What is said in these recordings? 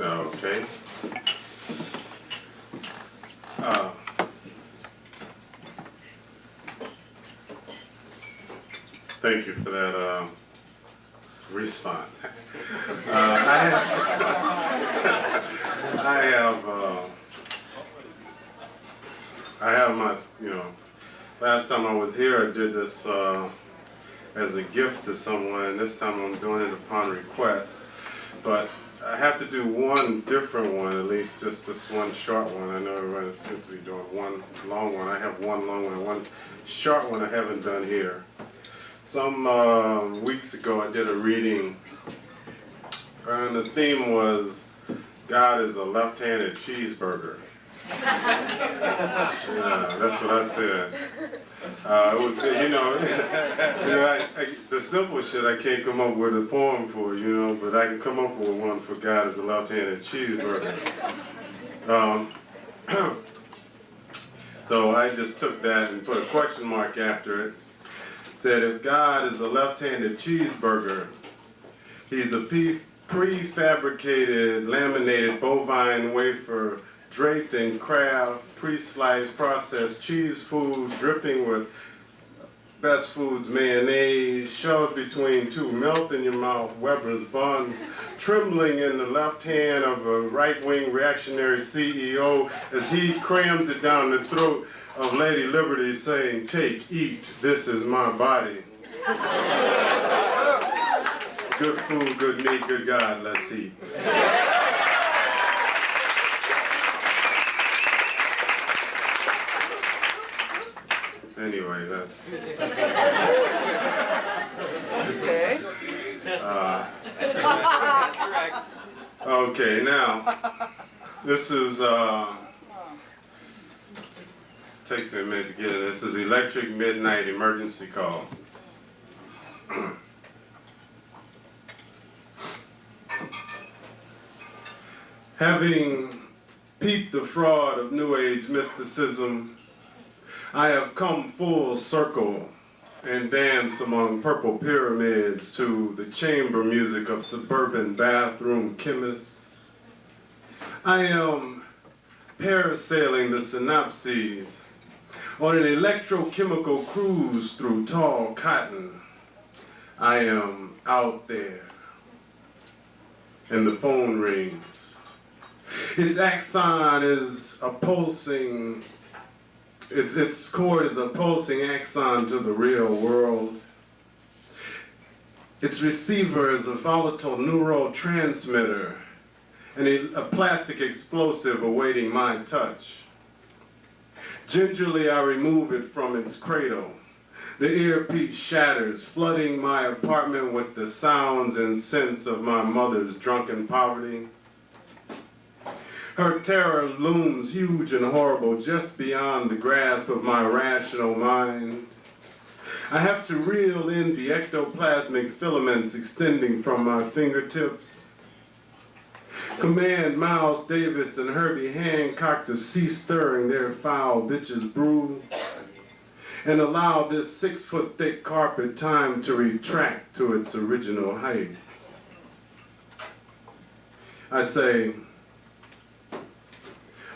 Okay. Thank you for that response. I have my, last time I was here, I did this as a gift to someone. This time I'm doing it upon request. But I have to do one different one, at least just this one short one. I know everybody seems to be doing one long one. I have one long one and one short one I haven't done here. Some weeks ago I did a reading, and the theme was, God is a left-handed cheeseburger. Yeah, that's what I said. It was, the simple shit I can't come up with a poem for, but I can come up with one for God as a left-handed cheeseburger. So I just took that and put a question mark after it. Said, if God is a left-handed cheeseburger, he's a prefabricated, laminated bovine wafer draped in Kraft, pre-sliced, processed cheese food, dripping with Best Foods mayonnaise, shoved between two melt-in-your-mouth Weber's buns, trembling in the left hand of a right-wing reactionary CEO as he crams it down the throat of Lady Liberty, saying, take, eat, this is my body. Good food, good meat, good God, let's eat. Anyway, that's... Okay. Okay, now, this is, it takes me a minute to get it. This is Electric Midnight Emergency Call. Having peeped the fraud of New Age mysticism, I have come full circle and danced among purple pyramids to the chamber music of suburban bathroom chemists. I am parasailing the synapses on an electrochemical cruise through tall cotton. I am out there, and the phone rings. Its axon is a pulsing, its cord is a pulsing axon to the real world. Its receiver is a volatile neural transmitter and a plastic explosive awaiting my touch. Gingerly I remove it from its cradle. The earpiece shatters, flooding my apartment with the sounds and scents of my mother's drunken poverty. Her terror looms huge and horrible just beyond the grasp of my rational mind. I have to reel in the ectoplasmic filaments extending from my fingertips. Command Miles Davis and Herbie Hancock to cease stirring their foul bitches brew and allow this 6-foot-thick carpet time to retract to its original height. I say,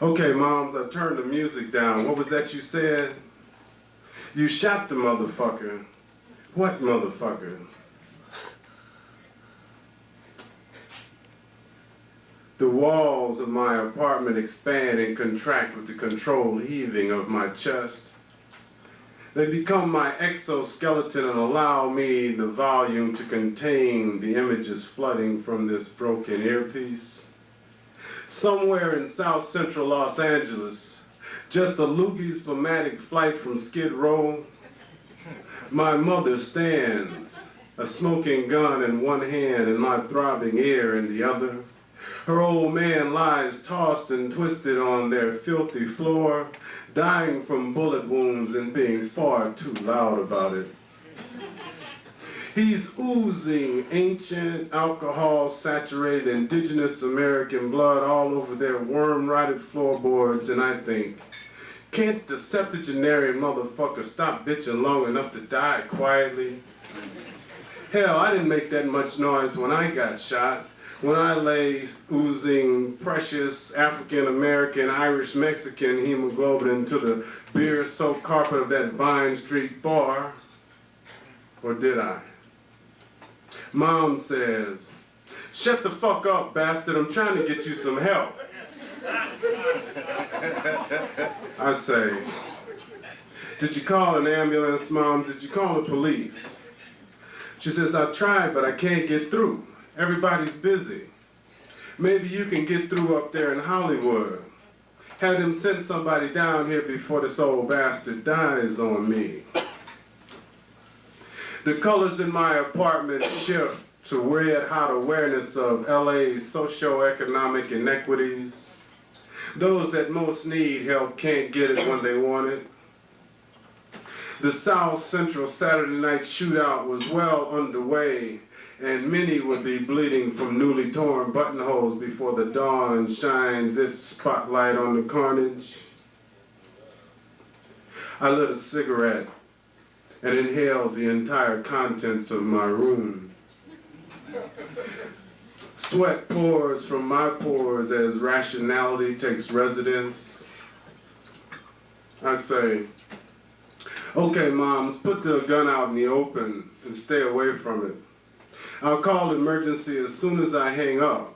okay, moms, I turned the music down. What was that you said? You shot the motherfucker. What motherfucker? The walls of my apartment expand and contract with the controlled heaving of my chest. They become my exoskeleton and allow me the volume to contain the images flooding from this broken earpiece. Somewhere in South Central Los Angeles, just a Loogie's phlegmatic flight from Skid Row, my mother stands, a smoking gun in one hand and my throbbing ear in the other. Her old man lies tossed and twisted on their filthy floor, dying from bullet wounds and being far too loud about it. He's oozing ancient, alcohol-saturated, indigenous American blood all over their worm-rotted floorboards, and I think, can't the septuagenarian motherfucker stop bitching long enough to die quietly? Hell, I didn't make that much noise when I got shot. When I lay oozing precious African-American, Irish-Mexican hemoglobin into the beer-soaked carpet of that Vine Street bar, or did I? Mom says, "Shut the fuck up, bastard, I'm trying to get you some help." I say, "Did you call an ambulance, Mom? Did you call the police?" She says, "I tried, but I can't get through. Everybody's busy. Maybe you can get through up there in Hollywood. Have them send somebody down here before this old bastard dies on me." The colors in my apartment shift to red-hot awareness of LA's socioeconomic inequities. Those that most need help can't get it when they want it. The South Central Saturday night shootout was well underway, and many would be bleeding from newly torn buttonholes before the dawn shines its spotlight on the carnage. I lit a cigarette and inhaled the entire contents of my room. Sweat pours from my pores as rationality takes residence. I say, "Okay, Moms, put the gun out in the open and stay away from it. I'll call emergency as soon as I hang up.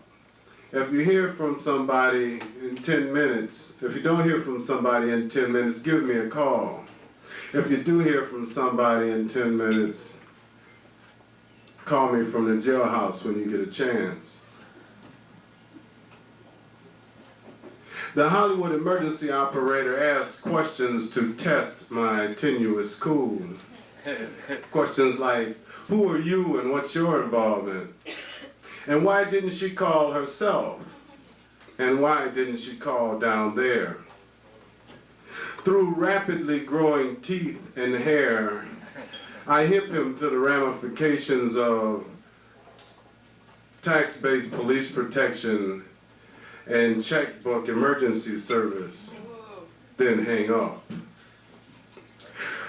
If you hear from somebody in 10 minutes, if you don't hear from somebody in 10 minutes, give me a call. If you do hear from somebody in 10 minutes, call me from the jailhouse when you get a chance." The Hollywood emergency operator asked questions to test my tenuous cool. Questions like, "Who are you and what's your involvement? And why didn't she call herself? And why didn't she call down there?" Through rapidly growing teeth and hair, I hip him to the ramifications of tax-based police protection and checkbook emergency service, then hang up.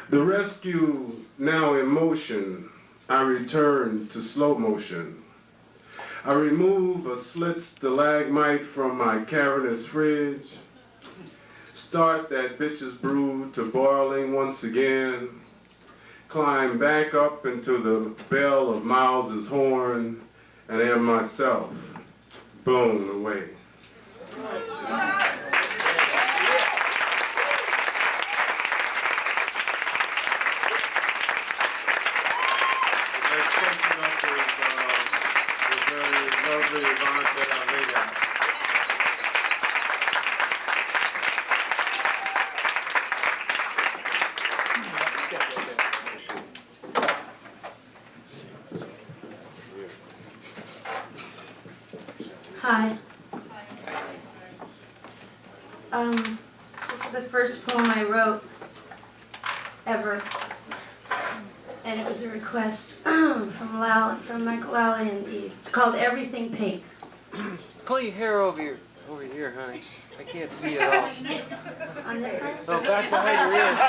The rescue now in motion, I return to slow motion. I remove a slit stalagmite from my cavernous fridge, start that bitch's brew to boiling once again, climb back up into the bell of Miles's horn, and am myself blown away. Yvonne, Vega. Hi. This is the first poem I wrote ever, and it was a request from Michael Lally and Eve. It's called "Everything Pink." Pull your hair over here, honey. I can't see it at all. On this side? No, back behind your ears.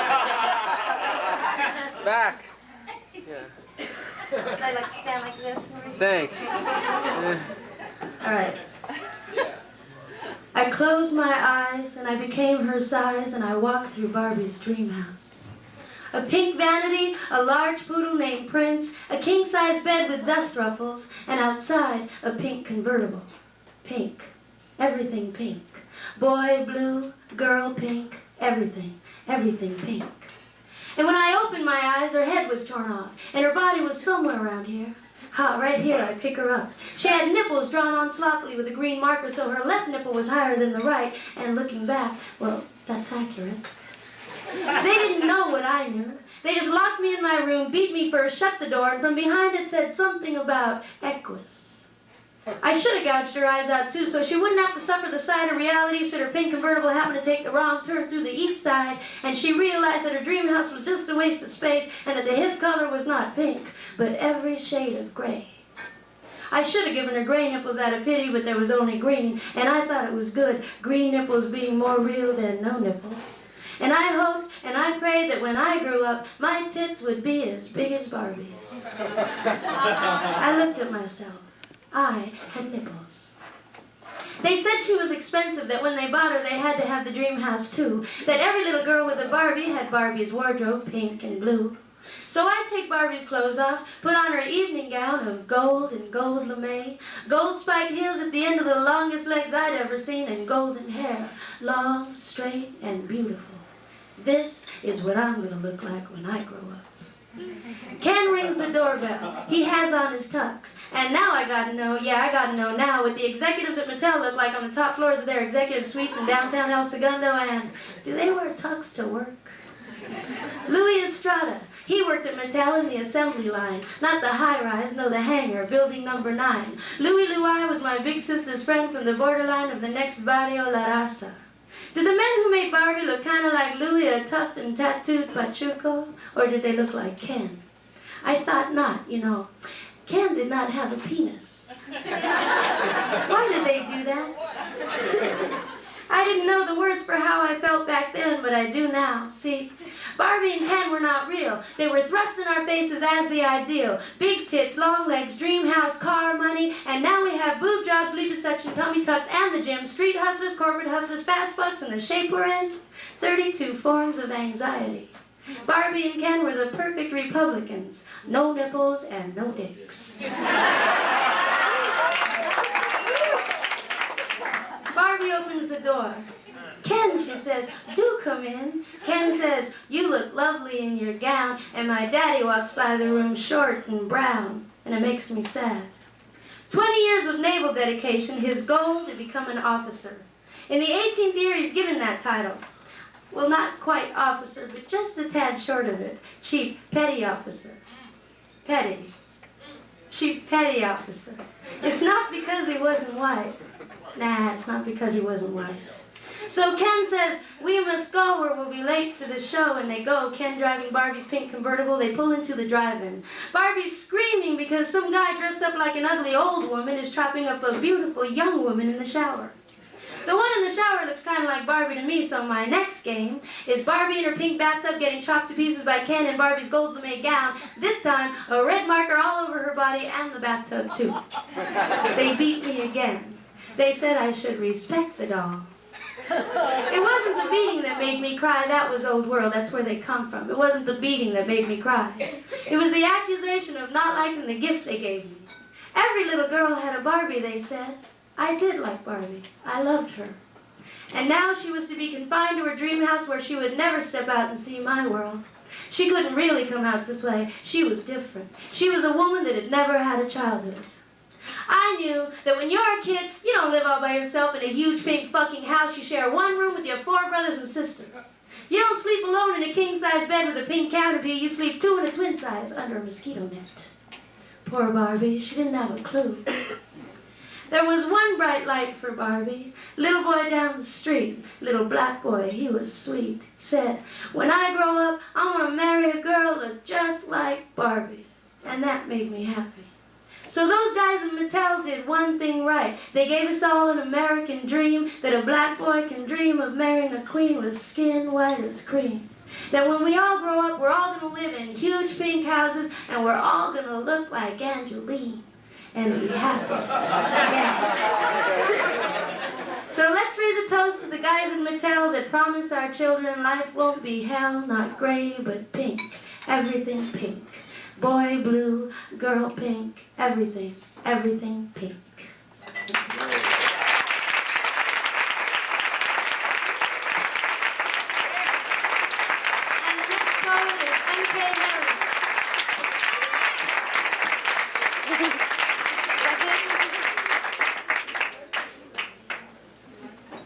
Back. Yeah. Would I like to stand like this, Marie? Thanks. All right. I closed my eyes and I became her size, and I walked through Barbie's dream house. A pink vanity, a large poodle named Prince, a king-size bed with dust ruffles, and outside a pink convertible. Pink. Everything pink. Boy blue, girl pink, everything pink. And when I opened my eyes, her head was torn off, and her body was somewhere around here. Ha, right here, I pick her up. She had nipples drawn on sloppily with a green marker, so her left nipple was higher than the right, and looking back, well, that's accurate. They didn't know what I knew. They just locked me in my room, beat me first, shut the door, and from behind it said something about Equus. I should have gouged her eyes out too, so she wouldn't have to suffer the sight of reality should her pink convertible happen to take the wrong turn through the east side, and she realized that her dream house was just a waste of space, and that the hip color was not pink, but every shade of gray. I should have given her gray nipples out of pity, but there was only green, and I thought it was good, green nipples being more real than no nipples. And I hoped and I prayed that when I grew up, my tits would be as big as Barbie's. I looked at myself. I had nipples. They said she was expensive, that when they bought her, they had to have the dream house too, that every little girl with a Barbie had Barbie's wardrobe, pink and blue. So I take Barbie's clothes off, put on her evening gown of gold and gold lame, gold spiked heels at the end of the longest legs I'd ever seen, and golden hair, long, straight, and beautiful. This is what I'm going to look like when I grow up. Ken rings the doorbell. He has on his tux. And now I gotta know now what the executives at Mattel look like on the top floors of their executive suites in downtown El Segundo, and do they wear tux to work? Louis Estrada. He worked at Mattel in the assembly line, not the high-rise, no, the hangar, building number 9. Louis was my big sister's friend from the borderline of the next barrio La Raza. Did the men who made Barbie look kind of like Louis, a tough and tattooed pachuco, or did they look like Ken? I thought not, you know. Ken did not have a penis. Why did they do that? I didn't know the words for how I felt back then, but I do now. See, Barbie and Ken were not real. They were thrust in our faces as the ideal. Big tits, long legs, dream house, car, money, and now we have boob jobs, liposuction, tummy tucks, and the gym, street hustlers, corporate hustlers, fast bucks, and the shape we're in, 32 forms of anxiety. Barbie and Ken were the perfect Republicans. No nipples and no dicks. Barbie opens the door. Ken, she says, do come in. Ken says, you look lovely in your gown, and my daddy walks by the room short and brown, and it makes me sad. 20 years of naval dedication, his goal to become an officer. In the 18th year, he's given that title. Well, not quite officer, but just a tad short of it. Chief Petty Officer. Petty. Chief Petty Officer. It's not because he wasn't white. Nah, it's not because he wasn't white. So Ken says, we must go or we'll be late for the show, and they go. Ken driving Barbie's pink convertible, they pull into the drive-in. Barbie's screaming because some guy dressed up like an ugly old woman is chopping up a beautiful young woman in the shower. The one in the shower looks kind of like Barbie to me, so my next game is Barbie in her pink bathtub getting chopped to pieces by Ken in Barbie's gold lame gown. This time, a red marker all over her body and the bathtub, too. They beat me again. They said I should respect the doll. It wasn't the beating that made me cry. That was old world. That's where they come from. It wasn't the beating that made me cry. It was the accusation of not liking the gift they gave me. Every little girl had a Barbie, they said. I did like Barbie. I loved her. And now she was to be confined to her dream house where she would never step out and see my world. She couldn't really come out to play. She was different. She was a woman that had never had a childhood. I knew that when you're a kid, you don't live all by yourself in a huge pink fucking house. You share one room with your 4 brothers and sisters. You don't sleep alone in a king-size bed with a pink canopy. You sleep 2 in a twin size under a mosquito net. Poor Barbie, she didn't have a clue. There was one bright light for Barbie. Little boy down the street, little black boy, he was sweet. Said, when I grow up, I want to marry a girl that just like Barbie. And that made me happy. So those guys in Mattel did one thing right. They gave us all an American dream that a black boy can dream of marrying a queen with skin white as cream. That when we all grow up, we're all going to live in huge pink houses, and we're all going to look like Angeline and be happy. So let's raise a toast to the guys in Mattel that promise our children life won't be hell, not gray, but pink. Everything pink. Boy blue, girl pink, everything, everything pink. And the next poet is M.K. Harris.